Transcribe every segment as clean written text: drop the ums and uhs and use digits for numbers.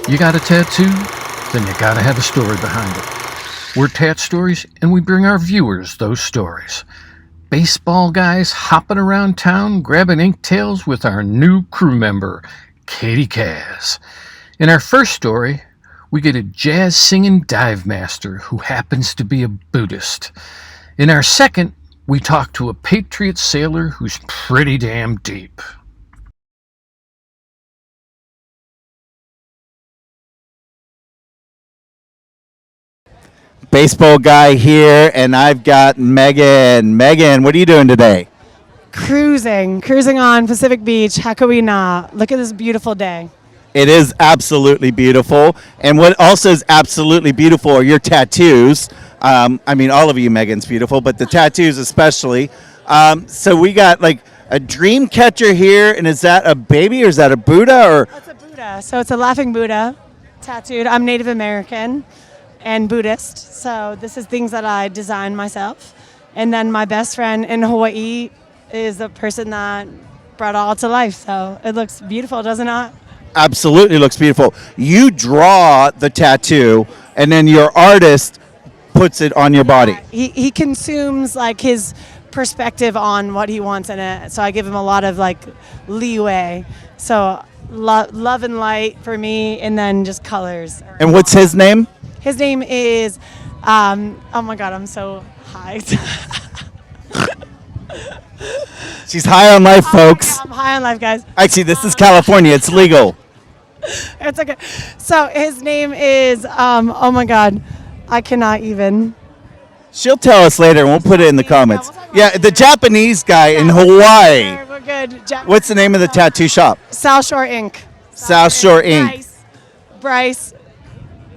You got a tattoo? Then you gotta have a story behind it. We're Tat-Stories, and we bring our viewers those stories. Baseball guys hopping around town grabbing ink tails with our new crew member, Katie Kaz. In our first story, we get a jazz-singing dive master who happens to be a Buddhist. In our second, we talk to a patriot sailor who's pretty damn deep. Baseball guy here, and I've got Megan. Megan, what are you doing today? Cruising on Pacific Beach. How could we not? Look at this beautiful day. It is absolutely beautiful, and what also is absolutely beautiful are your tattoos. I mean, all of you, Megan's beautiful, but the tattoos especially. So we got like a dream catcher here, and is that a baby or is that a Buddha? Or It's a Buddha. So it's a laughing Buddha tattooed. I'm Native American and Buddhist, so this is things that I designed myself. And then my best friend in Hawaii is the person that brought it all to life. So it looks beautiful, doesn't it? Absolutely looks beautiful. You draw the tattoo, and then your artist puts it on your body. He consumes like his perspective on what he wants in it. So I give him a lot of like leeway. So love and light for me, and then just colors. And what's his name? His name is, oh my God, I'm so high. She's high on life, folks. I'm high on life, guys. Actually, this is California. It's legal. It's okay. So his name is, oh my God, I cannot even. She'll tell us later, and we'll put it in the comments. Yeah, the Japanese guy in Hawaii. We're good. What's the name of the tattoo shop? South Shore Ink. South Shore Ink.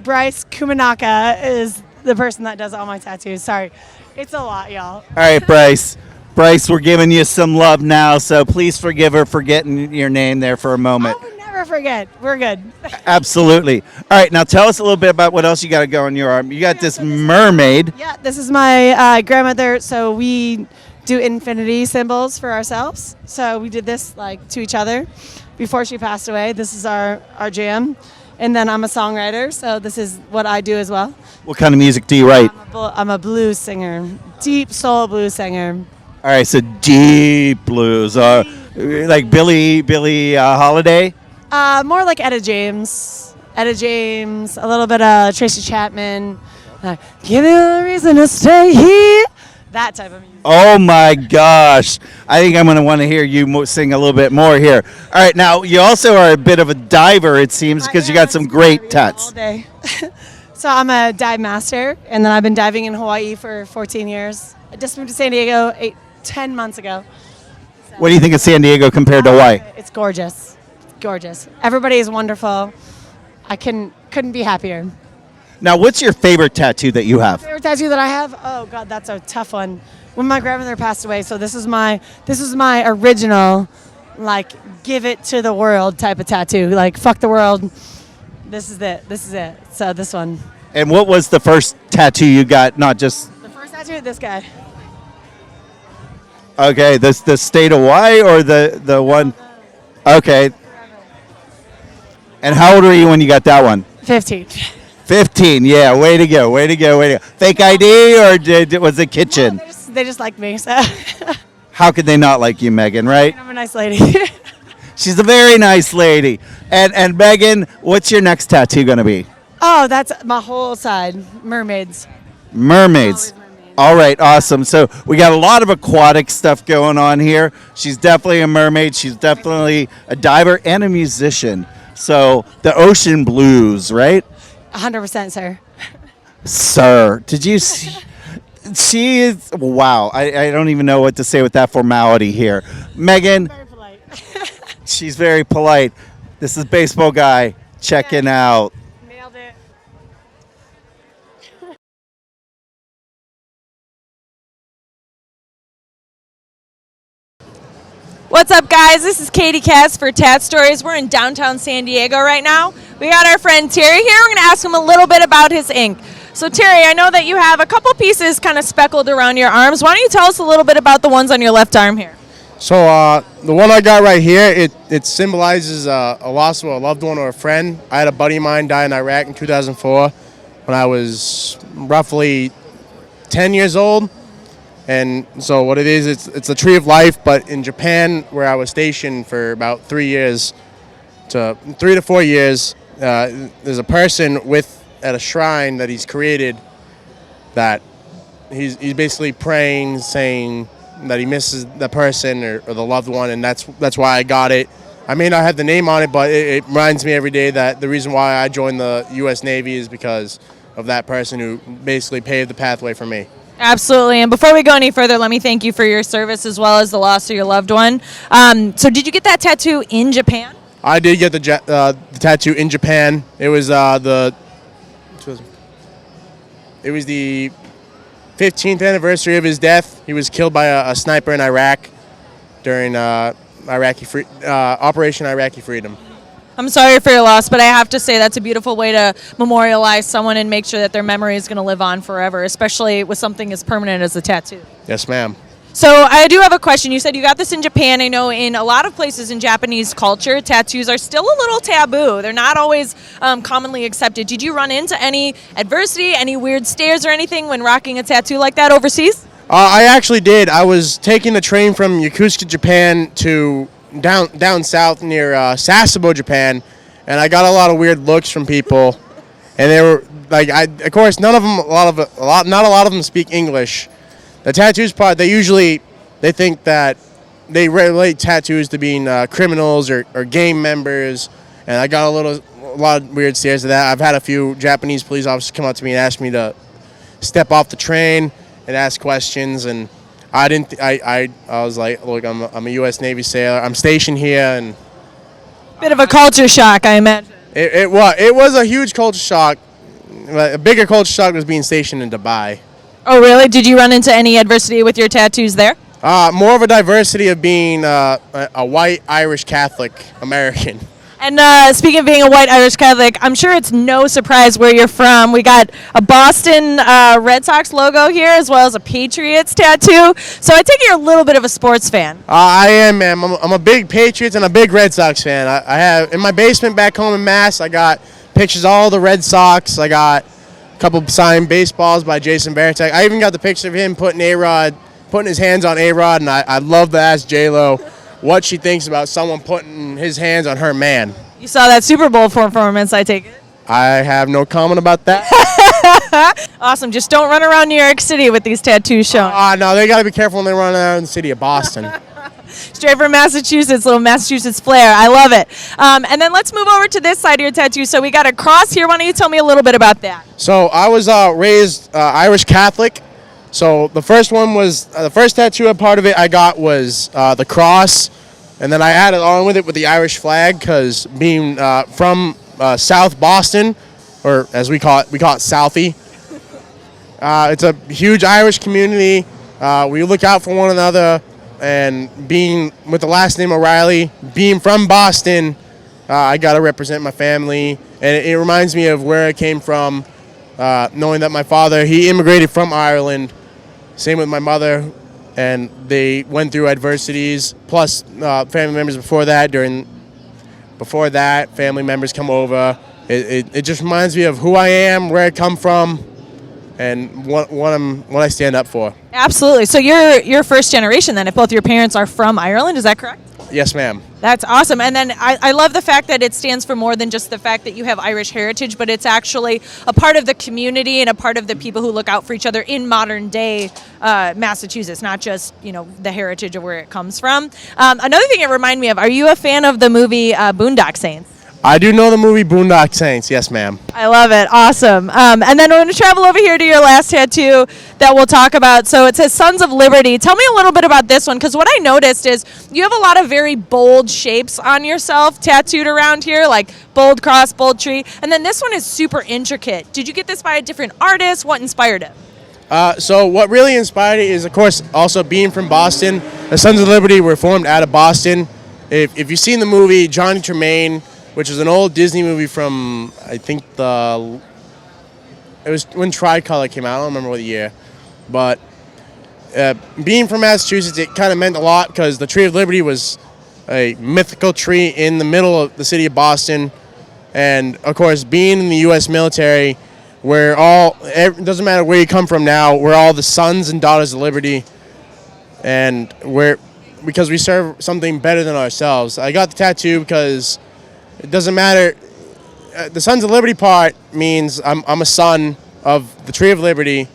Bryce Kumanaka is the person that does all my tattoos. Sorry. It's a lot, y'all. All right, Bryce. Bryce, we're giving you some love now, so please forgive her for getting your name there for a moment. I would never forget. We're good. Absolutely. All right, now tell us a little bit about what else you got to go on your arm. You got this mermaid. Yeah, this is my grandmother. So we do infinity symbols for ourselves. So we did this like to each other before she passed away. This is our jam. And then I'm a songwriter, so this is what I do as well. What kind of music do you write? I'm a blues singer, deep soul blues singer. All right, so deep blues, like Billie Holiday. More like Etta James, a little bit of Tracy Chapman. Give me a reason to stay here. That type of music. Oh my gosh! I think I'm going to want to hear you sing a little bit more here. All right, now you also are a bit of a diver, it seems, because you got some great tats. All day. So I'm a dive master, and then I've been diving in Hawaii for 14 years. I just moved to San Diego 10 months ago. So. What do you think of San Diego compared to Hawaii? It's gorgeous. Gorgeous. Everybody is wonderful. I couldn't be happier. Now, what's your favorite tattoo that you have? Favorite tattoo that I have? Oh God, that's a tough one. When my grandmother passed away, so this is my original, like give it to the world type of tattoo. Like fuck the world. This is it. So this one. And what was the first tattoo you got? Not just the first tattoo. This guy. Okay, the state of Hawaii or the one. Okay. And how old were you when you got that one? 15. 15, yeah, way to go. Fake ID or was it kitchen? No, they just like me, so. How could they not like you, Megan, right? I'm a nice lady. She's a very nice lady. And Megan, what's your next tattoo going to be? Oh, that's my whole side. Mermaids. Mermaids. All right, awesome. So we got a lot of aquatic stuff going on here. She's definitely a mermaid. She's definitely a diver and a musician. So the ocean blues, right? 100%, sir. Sir, did you see? She is, wow. I don't even know what to say with that formality here. Megan. Very polite. She's very polite. This is Baseball Guy checking out. Nailed it. What's up, guys? This is Katie Kaz for Tat-Stories. We're in downtown San Diego right now. We got our friend Terry here. We're going to ask him a little bit about his ink. So, Terry, I know that you have a couple pieces kind of speckled around your arms. Why don't you tell us a little bit about the ones on your left arm here? So the one I got right here, it symbolizes a loss of a loved one or a friend. I had a buddy of mine die in Iraq in 2004 when I was roughly 10 years old. And so what it is, it's a tree of life, but in Japan, where I was stationed for about 3 to 4 years, there's a person at a shrine that he's created that he's basically praying, saying that he misses the person or the loved one, and that's why I got it. I may not have the name on it, but it reminds me every day that the reason why I joined the U.S. Navy is because of that person who basically paved the pathway for me. Absolutely. And before we go any further, let me thank you for your service as well as the loss of your loved one. So did you get that tattoo in Japan? I did get the tattoo in Japan. It was the 15th anniversary of his death. He was killed by a sniper in Iraq during Operation Iraqi Freedom. I'm sorry for your loss, but I have to say that's a beautiful way to memorialize someone and make sure that their memory is going to live on forever, especially with something as permanent as a tattoo. Yes, ma'am. So I do have a question. You said you got this in Japan. I know in a lot of places in Japanese culture, tattoos are still a little taboo. They're not always commonly accepted. Did you run into any adversity, any weird stares or anything when rocking a tattoo like that overseas? I actually did. I was taking the train from Yokosuka, Japan to down south near Sasebo, Japan, and I got a lot of weird looks from people. And they were like, of course, not a lot of them speak English. The tattoos part, they think that they relate tattoos to being criminals or gang members, and I got a lot of weird stares of that. I've had a few Japanese police officers come up to me and ask me to step off the train and ask questions, and I didn't. I was like, look, I'm a U.S. Navy sailor. I'm stationed here, and Bit of a culture shock, I imagine. it was a huge culture shock. A bigger culture shock was being stationed in Dubai. Oh, really? Did you run into any adversity with your tattoos there? More of a diversity of being a white Irish Catholic American. And speaking of being a white Irish Catholic, I'm sure it's no surprise where you're from. We got a Boston Red Sox logo here as well as a Patriots tattoo. So I take it you're a little bit of a sports fan. I am, man. I'm a big Patriots and a big Red Sox fan. I have in my basement back home in Mass, I got pictures of all the Red Sox. I got a couple signed baseballs by Jason Varitek. I even got the picture of him putting his hands on A-Rod, and I'd love to ask J-Lo what she thinks about someone putting his hands on her man. You saw that Super Bowl performance, I take it. I have no comment about that. Awesome. Just don't run around New York City with these tattoos showing. No, they got to be careful when they run around in the city of Boston. Straight from Massachusetts, little Massachusetts flair. I love it. And then let's move over to this side of your tattoo. So we got a cross here. Why don't you tell me a little bit about that? So I was raised Irish Catholic. So the first one was the first tattoo part of it I got was the cross, and then I added on with it with the Irish flag because being from South Boston, or as we call it Southie. It's a huge Irish community. We look out for one another, and being with the last name O'Reilly, being from Boston, I got to represent my family, and it reminds me of where I came from. Knowing that my father, he immigrated from Ireland. Same with my mother, and they went through adversities. Plus, family members before that, family members come over. It just reminds me of who I am, where I come from, and what I stand up for. Absolutely. So you're first generation then, if both your parents are from Ireland, is that correct? Yes, ma'am. That's awesome. And then I love the fact that it stands for more than just the fact that you have Irish heritage, but it's actually a part of the community and a part of the people who look out for each other in modern day Massachusetts, not just, the heritage of where it comes from. Another thing it reminded me of, are you a fan of the movie Boondock Saints? I do know the movie Boondock Saints. Yes, ma'am. I love it. Awesome. And then we're going to travel over here to your last tattoo that we'll talk about. So it says Sons of Liberty. Tell me a little bit about this one, because what I noticed is you have a lot of very bold shapes on yourself tattooed around here, like bold cross, bold tree. And then this one is super intricate. Did you get this by a different artist? What inspired it? So what really inspired it is, of course, also being from Boston. The Sons of Liberty were formed out of Boston. If you've seen the movie Johnny Tremaine, which is an old Disney movie from, I think it was when Tricolor came out. I don't remember what year. But being from Massachusetts, it kind of meant a lot because the Tree of Liberty was a mythical tree in the middle of the city of Boston. And, of course, being in the U.S. military, it doesn't matter where you come from now, we're all the sons and daughters of liberty. And because we serve something better than ourselves. I got the tattoo because it doesn't matter. The Sons of Liberty part means I'm a son of the Tree of Liberty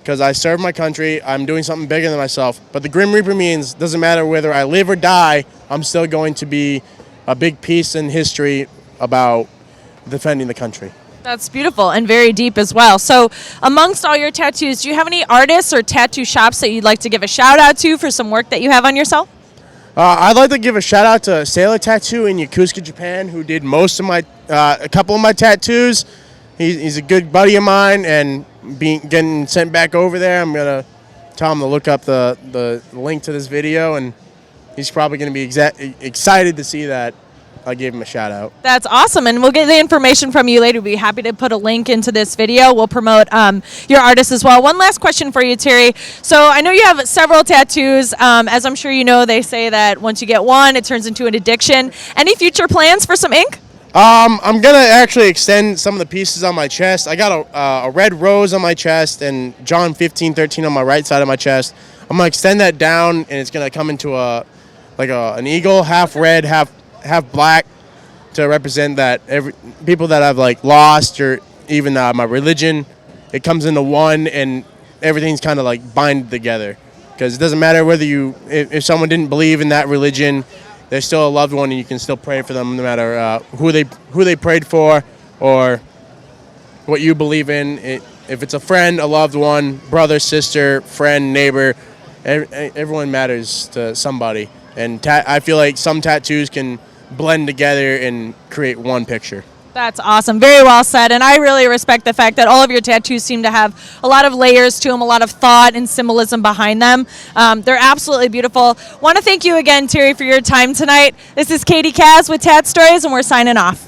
because I serve my country. I'm doing something bigger than myself. But the Grim Reaper means doesn't matter whether I live or die, I'm still going to be a big piece in history about defending the country. That's beautiful and very deep as well. So amongst all your tattoos, do you have any artists or tattoo shops that you'd like to give a shout out to for some work that you have on yourself? I'd like to give a shout out to Sailor Tattoo in Yokosuka, Japan, who did a couple of my tattoos. He's a good buddy of mine, and getting sent back over there, I'm gonna tell him to look up the link to this video, and he's probably gonna be excited to see that I gave him a shout out. That's awesome, and we'll get the information from you later. We'll be happy to put a link into this video. We'll promote your artist as well. One last question for you, Terry. So I know you have several tattoos. As I'm sure you know, they say that once you get one, it turns into an addiction. Any future plans for some ink? I'm gonna actually extend some of the pieces on my chest. I got a red rose on my chest and John 15:13 on my right side of my chest. I'm gonna extend that down, and it's gonna come into an eagle, half red, half black, to represent that people that I've lost, or even my religion, it comes into one, and everything's kind of binded together. Because it doesn't matter whether if someone didn't believe in that religion, they're still a loved one, and you can still pray for them no matter who they prayed for or what you believe in. If it's a friend, a loved one, brother, sister, friend, neighbor, everyone matters to somebody. And I feel like some tattoos can blend together and create one picture. That's awesome. Very well said. And I really respect the fact that all of your tattoos seem to have a lot of layers to them, a lot of thought and symbolism behind them. They're absolutely beautiful. Want to thank you again, Terry, for your time tonight. This is Katie Kaz with Tat-Stories, and we're signing off.